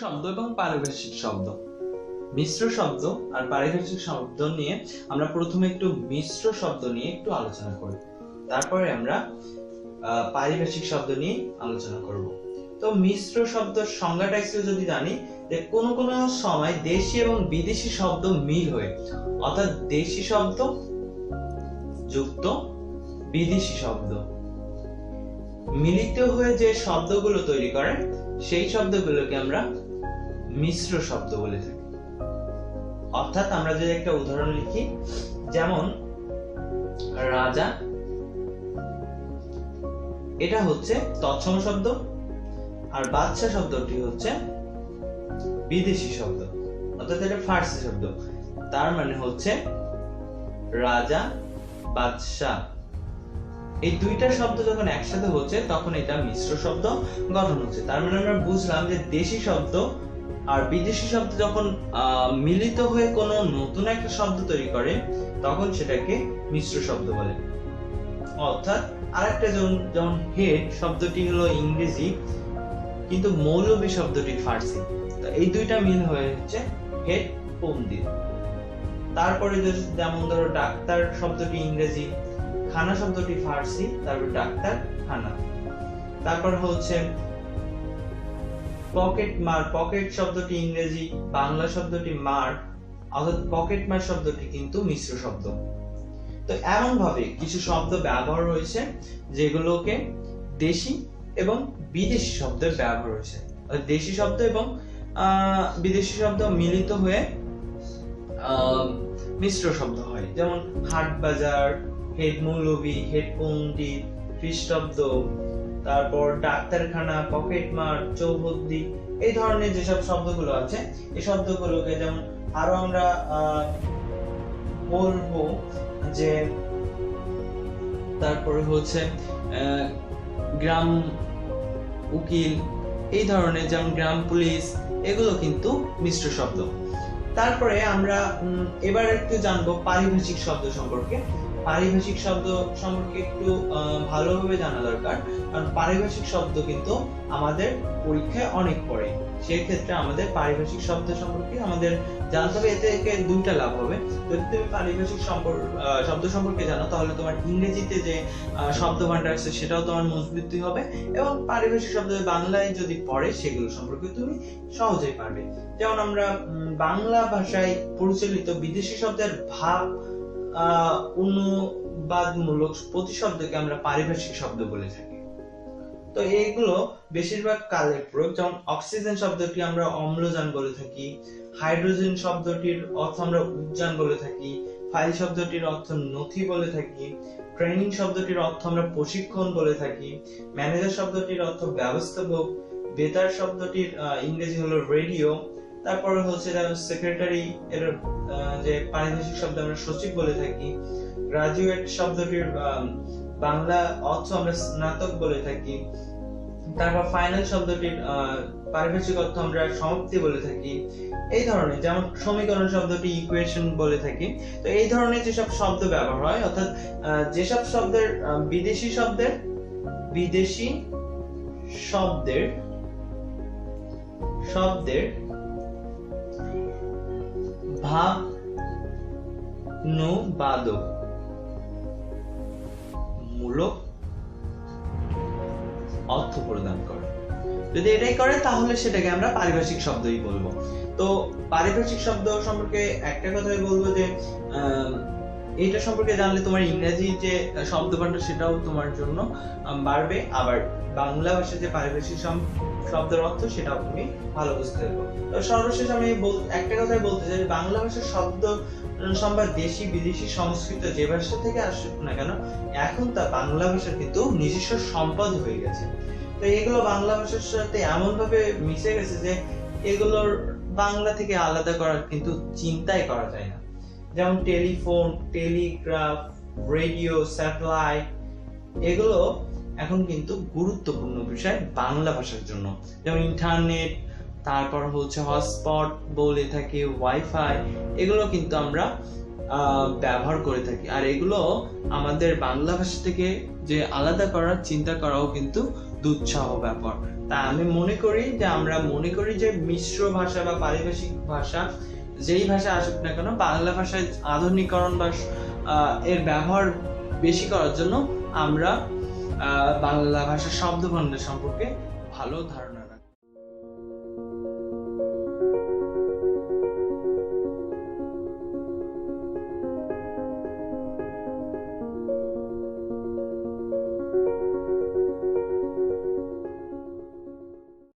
শব্দ এবং পারিভাষিক শব্দ। মিশ্র শব্দ আর পারিভাষিক শব্দ নিয়ে আমরা প্রথমে একটু মিশ্র শব্দ নিয়ে একটু আলোচনা করি, তারপরে আমরা পারিভাষিক শব্দ নিয়ে আলোচনা করব। তো মিশ্র শব্দের সংজ্ঞাটা একটু যদি জানি, যে কোনো কোনো সময় দেশি এবং বিদেশি শব্দ মিল হয়ে, অর্থাৎ দেশি শব্দ যুক্ত বিদেশি শব্দ মিলিত হয়ে যে শব্দগুলো তৈরি করে, সেই শব্দগুলোকে আমরা মিশ্র শব্দ বলে থাকি। অর্থাৎ আমরা যদি একটা উদাহরণ লিখি, যেমন রাজা, এটা হচ্ছে তৎসম শব্দ, আর বাদশাহ শব্দটি হচ্ছে বিদেশি শব্দ, অর্থাৎ এটা ফার্সি শব্দ। তার মানে হচ্ছে রাজা, বাদশাহ, এই দুইটা শব্দ যখন একসাথে হচ্ছে তখন এটা মিশ্র শব্দ গঠন হচ্ছে। তার মানে আমরা বুঝলাম যে দেশি শব্দ আর বিদেশি শব্দ যখন মিলিত হয়ে কোনো নতুন একটা শব্দ তৈরি করে, তখন সেটাকে মিশ্র শব্দ বলে। অর্থাৎ আরেকটা যেমন হেড শব্দটি হলো ইংরেজি, কিন্তু মৌলবী শব্দটি ফার্সি। তো এই দুইটা মিল হয়ে হচ্ছে হেড পন্ডিত। তারপরে যেমন ধরো ডাক্তার শব্দটি ইংরেজি, খানা শব্দটি ফার্সি, তারপর ডাক্তার খানা। তারপর হচ্ছে পকেট মার, পকেট শব্দটি ইংরেজি, বাংলা শব্দটি মার, অর্থাৎ পকেট মার শব্দটি কিন্তু মিশ্র শব্দ। তো এমন ভাবে কিছু শব্দ ব্যবহার হয়েছে যেগুলোকে দেশি এবং বিদেশি শব্দের ব্যবহার হয়েছে। দেশি শব্দ এবং বিদেশি শব্দ মিলিত হয়ে মিশ্র শব্দ হয়। যেমন হাট বাজার, হেড মৌলবী, হেড পন্ডিত, খ্রিস্টাব্দ, তারপর ডাক্তারখানা, পকেটমার, চৌহদ্দি, এই ধরনের যেসব শব্দগুলো আছে, এই শব্দগুলোকে যেমন আরো আমরা বলবো যে, তারপরে হচ্ছে গ্রাম উকিল, এই ধরনের, যেমন গ্রাম পুলিশ, এগুলো কিন্তু মিশ্র শব্দ। তারপরে আমরা এবার একটু জানবো পারিভাষিক শব্দ সম্পর্কে। পারিভাষিক শব্দ সম্পর্কে একটু ভালোভাবে জানা দরকার, কারণ পারিভাষিক শব্দ কিন্তু আমাদের পরীক্ষায় অনেক পড়ে। সেই ক্ষেত্রে আমাদের পারিভাষিক শব্দ সম্পর্কে আমাদের জানতে হবে। এতে দুইটা লাভ হবে। যদি তুমি পারিভাষিক শব্দ সম্পর্কে জানো, তাহলে তোমার ইংরেজিতে যে শব্দ ভান্ডার আছে সেটাও তোমার মজবুত হবে, এবং পারিভাষিক শব্দ বাংলায় যদি পড়ে সেগুলো সম্পর্কে তুমি সহজেই পারবে। যেমন আমরা বাংলা ভাষায় প্রচলিত বিদেশি শব্দের ভাব অনুবাদমূলক প্রতিশব্দকে আমরা পারিভাষিক শব্দ বলে থাকি। তো এইগুলো বেশিরভাগ কালের প্রয়োগ। যেমন অক্সিজেন শব্দটি আমরা অম্লজান বলে থাকি, হাইড্রোজেন শব্দটির অর্থ আমরা উদ্যান বলে থাকি, ফাইল শব্দটির অর্থ নথি বলে থাকি, ট্রেনিং শব্দটির অর্থ আমরা প্রশিক্ষণ বলে থাকি, ম্যানেজার শব্দটির অর্থ ব্যবস্থাপক, বেতার শব্দটির ইংরেজি হলো রেডিও, তারপরে হচ্ছে সেক্রেটারি, এর যে পারিভাষিক শব্দ আমরা সচিব বলে থাকি, গ্রাজুয়েট শব্দটির বাংলা অর্থ আমরা স্নাতক বলে থাকি, তারপর ফাইনাল শব্দটির পারিভাষিক অর্থ আমরা সমাপ্তি বলে থাকি। এই ধরনের, যেমন সমীকরণ শব্দটি ইকুয়েশন বলে থাকি। তো এই ধরনের যেসব শব্দ ব্যবহার হয়, অর্থাৎ যেসব শব্দের বিদেশি শব্দের ভাব অনুবাদক মূলক অর্থ প্রদান করে। যদি এটাই করে তাহলে সেটাকে আমরা পারিভাষিক শব্দই বলবো। তো পারিভাষিক শব্দ সম্পর্কে একটা কথাই বলবো যে এটা সম্পর্কে জানলে তোমার ইংরেজি যে শব্দ ভান্ডার সেটাও তোমার জন্য বাড়বে, আবার বাংলা ভাষায় যে পারিভাষিক শব্দের অর্থ সেটাও তুমি ভালো বুঝতে পারবে। তো সর্বশেষ আমি একটা কথাই বলতে চাই, বাংলা ভাষার শব্দ সম্ভার দেশি বিদেশি সংস্কৃত যে ভাষা থেকে আসুক না কেন, এখন তা বাংলা ভাষার কিন্তু নিজস্ব সম্পদ হয়ে গেছে। তো এগুলো বাংলা ভাষার সাথে এমন ভাবে মিশে গেছে যে এগুলোর বাংলা থেকে আলাদা করার কিন্তু চিন্তাই করা যায় না। যেমন টেলিফোন, টেলিগ্রাফ, রেডিও, স্যাটেলাইট, এগুলো এখন কিন্তু গুরুত্বপূর্ণ বিষয় বাংলা ভাষার জন্য। যেমন ইন্টারনেট, তারপর হচ্ছে হটস্পট বলে থাকি, ওয়াইফাই, এগুলো কিন্তু আমরা ব্যবহার করে থাকি। আর এগুলো আমাদের বাংলা ভাষা থেকে যে আলাদা করার চিন্তা করাও কিন্তু দুঃসাহ ব্যাপার। তা আমি মনে করি যে মিশ্র ভাষা বা পারিভাষিক ভাষা যেই ভাষা আসুক না কেন, বাংলা ভাষায় আধুনিকরণ বা এর ব্যবহার বেশি করার জন্য আমরা বাংলা ভাষার শব্দ ভান্ডার সম্পর্কে ভালো ধারণা রাখি।